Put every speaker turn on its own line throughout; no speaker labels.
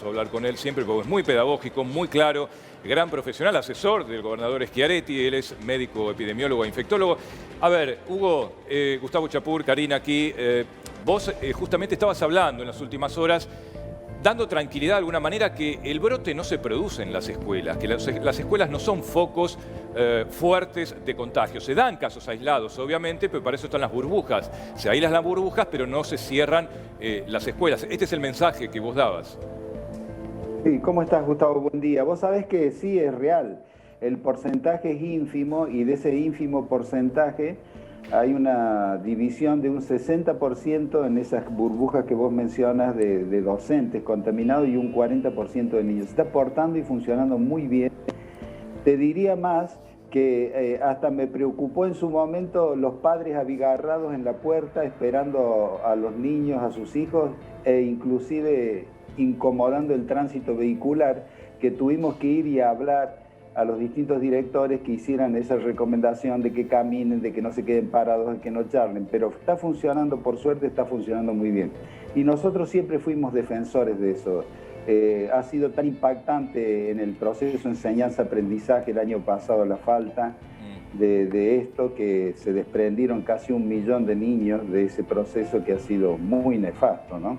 Hablar con él siempre porque es muy pedagógico, muy claro, gran profesional, asesor del gobernador Schiaretti, él es médico, epidemiólogo e infectólogo. A ver, Hugo, Gustavo Chapur, Karina aquí, vos justamente estabas hablando en las últimas horas, dando tranquilidad de alguna manera que el brote no se produce en las escuelas, que las escuelas no son focos fuertes de contagio. Se dan casos aislados, obviamente, pero para eso están las burbujas. Se aíslan las burbujas, pero no se cierran las escuelas. Este es el mensaje que vos dabas.
Sí, ¿cómo estás, Gustavo? Buen día. Vos sabés que sí es real. El porcentaje es ínfimo y de ese ínfimo porcentaje hay una división de un 60% en esas burbujas que vos mencionas de docentes contaminados y un 40% de niños. Se está portando y funcionando muy bien. Te diría más que hasta me preocupó en su momento los padres abigarrados en la puerta esperando a los niños, a sus hijos e inclusive incomodando el tránsito vehicular, que tuvimos que ir y hablar a los distintos directores que hicieran esa recomendación de que caminen, de que no se queden parados, de que no charlen, pero está funcionando, por suerte está funcionando muy bien. Y nosotros siempre fuimos defensores de eso. Ha sido tan impactante en el proceso de enseñanza-aprendizaje el año pasado la falta de esto, que se desprendieron casi 1 millón de niños de ese proceso que ha sido muy nefasto, ¿no?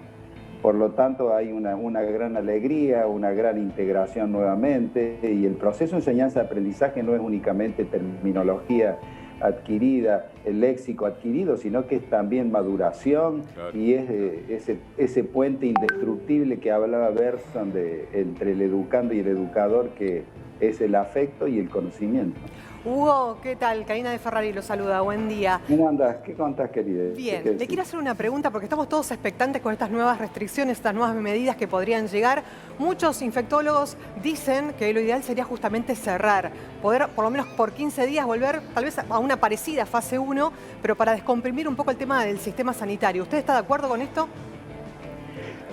Por lo tanto, hay una gran alegría, una gran integración nuevamente, y el proceso de enseñanza-aprendizaje no es únicamente terminología adquirida, el léxico adquirido, sino que es también maduración, claro. Y es ese puente indestructible que hablaba Bergson entre el educando y el educador, que es el afecto y el conocimiento.
Hugo, ¿qué tal? Karina de Ferrari lo saluda, buen día.
¿Cómo andás? ¿Qué contás, querida?
Bien, le quiero hacer una pregunta porque estamos todos expectantes con estas nuevas restricciones, estas nuevas medidas que podrían llegar. Muchos infectólogos dicen que lo ideal sería justamente cerrar, poder por lo menos por 15 días volver tal vez a una parecida fase 1, pero para descomprimir un poco el tema del sistema sanitario. ¿Usted está de acuerdo con esto?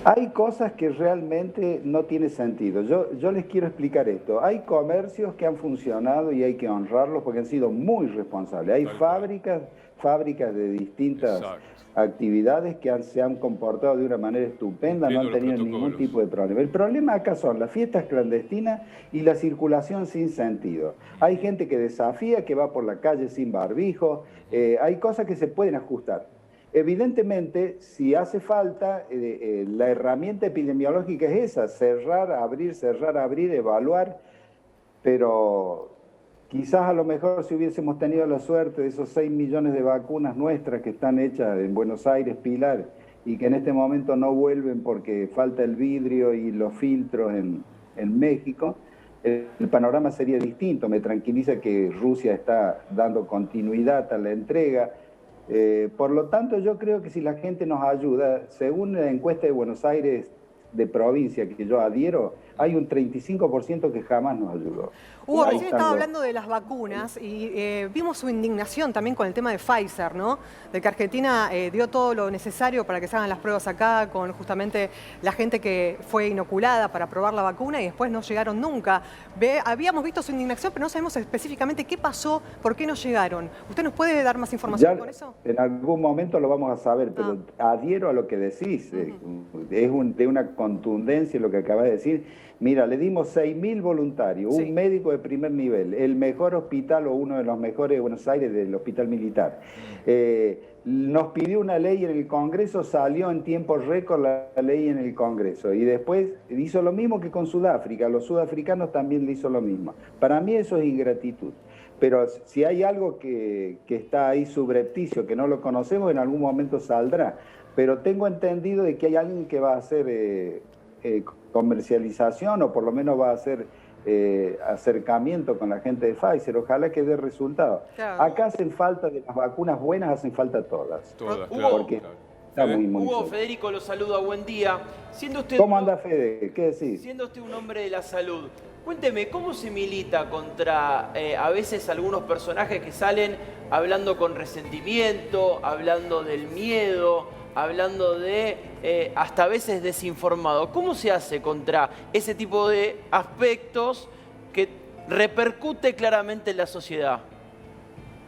Hay cosas que realmente no tiene sentido. Yo les quiero explicar esto. Hay comercios que han funcionado y hay que honrarlos porque han sido muy responsables. Hay fábricas de distintas actividades que se han comportado de una manera estupenda, no han tenido ningún tipo de problema. El problema acá son las fiestas clandestinas y la circulación sin sentido. Hay gente que desafía, que va por la calle sin barbijo. Hay cosas que se pueden ajustar. Evidentemente, si hace falta, la herramienta epidemiológica es esa, cerrar, abrir, evaluar, pero quizás a lo mejor si hubiésemos tenido la suerte de esos 6 millones de vacunas nuestras que están hechas en Buenos Aires, Pilar, y que en este momento no vuelven porque falta el vidrio y los filtros en México, el panorama sería distinto. Me tranquiliza que Rusia está dando continuidad a la entrega. Por lo tanto, yo creo que si la gente nos ayuda, según la encuesta de Buenos Aires de provincia que yo adhiero, hay un 35% que jamás nos ayudó.
Hugo, recién estaba hablando de las vacunas y vimos su indignación también con el tema de Pfizer, ¿no? De que Argentina dio todo lo necesario para que se hagan las pruebas acá, con justamente la gente que fue inoculada para probar la vacuna y después no llegaron nunca. Habíamos visto su indignación, pero no sabemos específicamente qué pasó, por qué no llegaron. ¿Usted nos puede dar más información con eso?
En algún momento lo vamos a saber, pero adhiero a lo que decís. Es de una contundencia lo que acabas de decir. Mira, le dimos 6.000 voluntarios, un médico de primer nivel, el mejor hospital o uno de los mejores de Buenos Aires, del Hospital Militar. Nos pidió una ley en el Congreso, salió en tiempo récord la ley en el Congreso y después hizo lo mismo que con Sudáfrica, los sudafricanos también le hizo lo mismo. Para mí eso es ingratitud. Pero si hay algo que está ahí subrepticio, que no lo conocemos, en algún momento saldrá. Pero tengo entendido de que hay alguien que va a hacer comercialización o por lo menos va a hacer acercamiento con la gente de Pfizer. Ojalá que dé resultado. Claro. Acá hacen falta, de las vacunas buenas, hacen falta todas.
Hugo,
porque está muy
Hugo, Federico lo saluda, buen día.
¿Cómo anda, Fede? ¿Qué decís?
Siendo usted un hombre de la salud, cuénteme, ¿cómo se milita contra a veces algunos personajes que salen hablando con resentimiento, hablando del miedo, hablando de hasta a veces desinformado? ¿Cómo se hace contra ese tipo de aspectos que repercute claramente en la sociedad?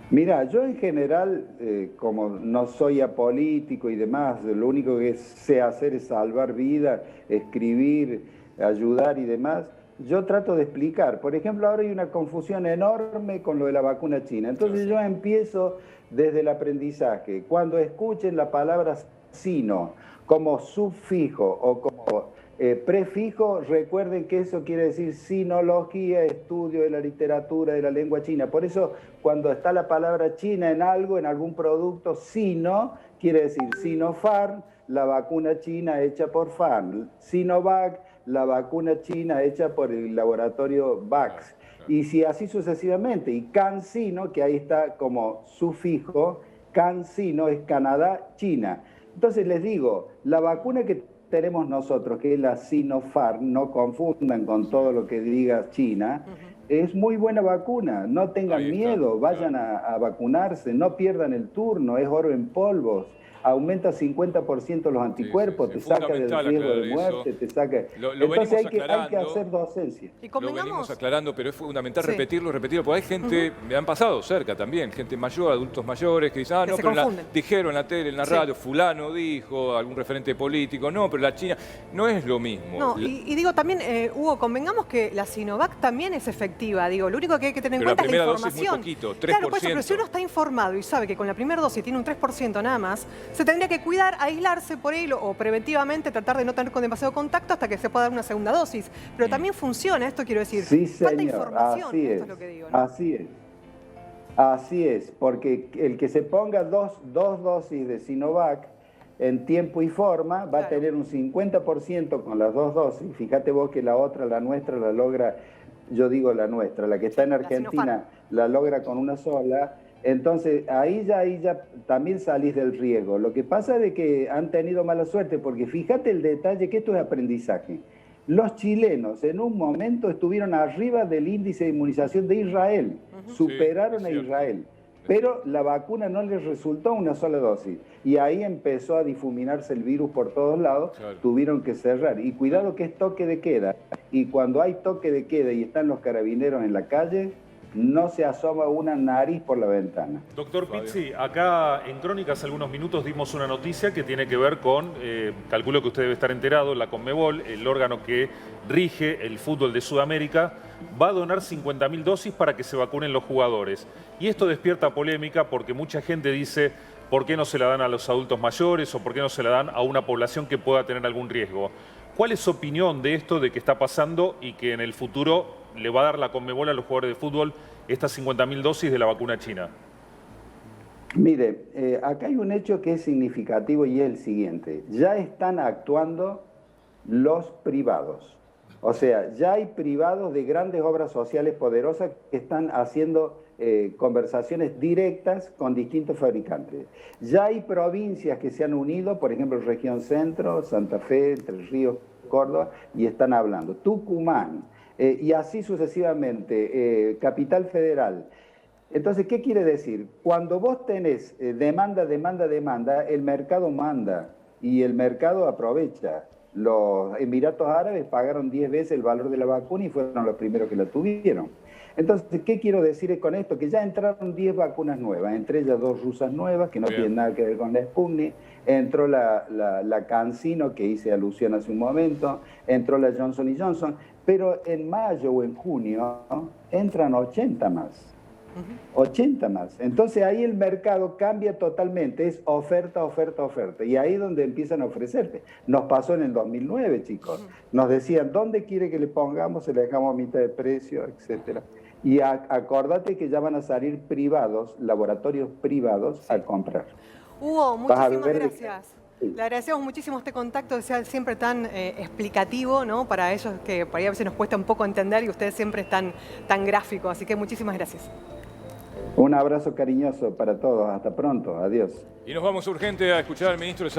Mira, yo en general, como no soy apolítico y demás, lo único que sé hacer es salvar vidas, escribir, ayudar y demás, yo trato de explicar. Por ejemplo, ahora hay una confusión enorme con lo de la vacuna china. Entonces yo empiezo desde el aprendizaje. Cuando escuchen la palabra sino como sufijo o como prefijo, recuerden que eso quiere decir sinología, estudio de la literatura de la lengua china. Por eso, cuando está la palabra china en algo, en algún producto, sino, quiere decir Sinopharm, la vacuna china hecha por Pharm, Sinovac, la vacuna china hecha por el laboratorio Vax. Y si así sucesivamente. Y CanSino, que ahí está como sufijo, CanSino es Canadá, China. Entonces les digo, la vacuna que tenemos nosotros, que es la Sinopharm, no confundan con todo lo que diga China, es muy buena vacuna, no tengan miedo, vayan a vacunarse, no pierdan el turno, es oro en polvos, aumenta 50% los anticuerpos, te saca del riesgo de muerte, te saca... Entonces hay que hacer docencia.
Lo venimos aclarando, pero es fundamental repetirlo, porque hay gente, me han pasado cerca también, gente mayor, adultos mayores, que dicen, no, pero dijeron en la tele, en la radio, fulano dijo, algún referente político, no, pero la China, no es lo mismo.
No, y digo también, Hugo, convengamos que la Sinovac también es efectiva, digo, lo único que hay que tener en cuenta es la información.
Dosis muy poquito, 3%.
Claro, por eso, pero si uno está informado y sabe que con la primera dosis tiene un 3% nada más, se tendría que cuidar, aislarse por ahí o preventivamente tratar de no tener con demasiado contacto hasta que se pueda dar una segunda dosis. Pero también funciona, esto quiero decir.
Sí, señor,
falta información,
así
esto es lo que digo, ¿no?
Así es, porque el que se ponga dos dosis de Sinovac en tiempo y forma va a tener un 50% con las 2 dosis. Fíjate vos que la otra, la nuestra, la logra, yo digo la nuestra, la que está en Argentina, la logra con una sola. Entonces, ahí ya también salís del riesgo. Lo que pasa es que han tenido mala suerte, porque fíjate el detalle, que esto es aprendizaje. Los chilenos en un momento estuvieron arriba del índice de inmunización de Israel, superaron a Israel, pero la vacuna no les resultó una sola dosis. Y ahí empezó a difuminarse el virus por todos lados, tuvieron que cerrar. Y cuidado que es toque de queda. Y cuando hay toque de queda y están los carabineros en la calle, no se asoma una nariz por la ventana.
Doctor Pizzi, acá en Crónicas algunos minutos dimos una noticia que tiene que ver con, calculo que usted debe estar enterado, la Conmebol, el órgano que rige el fútbol de Sudamérica, va a donar 50.000 dosis para que se vacunen los jugadores. Y esto despierta polémica porque mucha gente dice, ¿por qué no se la dan a los adultos mayores o por qué no se la dan a una población que pueda tener algún riesgo? ¿Cuál es su opinión de esto, de que está pasando y que en el futuro le va a dar la Conmebol a los jugadores de fútbol estas 50.000 dosis de la vacuna china?
Mire, acá hay un hecho que es significativo y es el siguiente. Ya están actuando los privados. O sea, ya hay privados de grandes obras sociales poderosas que están haciendo conversaciones directas con distintos fabricantes. Ya hay provincias que se han unido, por ejemplo, Región Centro, Santa Fe, Entre Ríos, Córdoba, y están hablando. Tucumán, y así sucesivamente, Capital Federal. Entonces, ¿qué quiere decir? Cuando vos tenés demanda, el mercado manda y el mercado aprovecha. Los Emiratos Árabes pagaron 10 veces el valor de la vacuna y fueron los primeros que la tuvieron. Entonces, ¿qué quiero decir con esto? Que ya entraron 10 vacunas nuevas, entre ellas 2 rusas nuevas, que no tienen nada que ver con la Sputnik. Entró la CanSino, que hice alusión hace un momento, entró la Johnson & Johnson, pero en mayo o en junio entran 80 más. 80 más. Entonces ahí el mercado cambia totalmente, es oferta, oferta, oferta. Y ahí es donde empiezan a ofrecerte. Nos pasó en el 2009, chicos. Nos decían, ¿dónde quiere que le pongamos? Se le dejamos a mitad de precio, etcétera. Y acordate que ya van a salir privados, laboratorios privados, a comprar.
Hugo, muchísimas gracias. Le agradecemos muchísimo este contacto, que sea siempre tan explicativo, ¿no? Para ellos que por ahí a veces nos cuesta un poco entender y ustedes siempre están tan gráficos. Así que muchísimas gracias.
Un abrazo cariñoso para todos. Hasta pronto. Adiós.
Y nos vamos urgente a escuchar al ministro de Salud.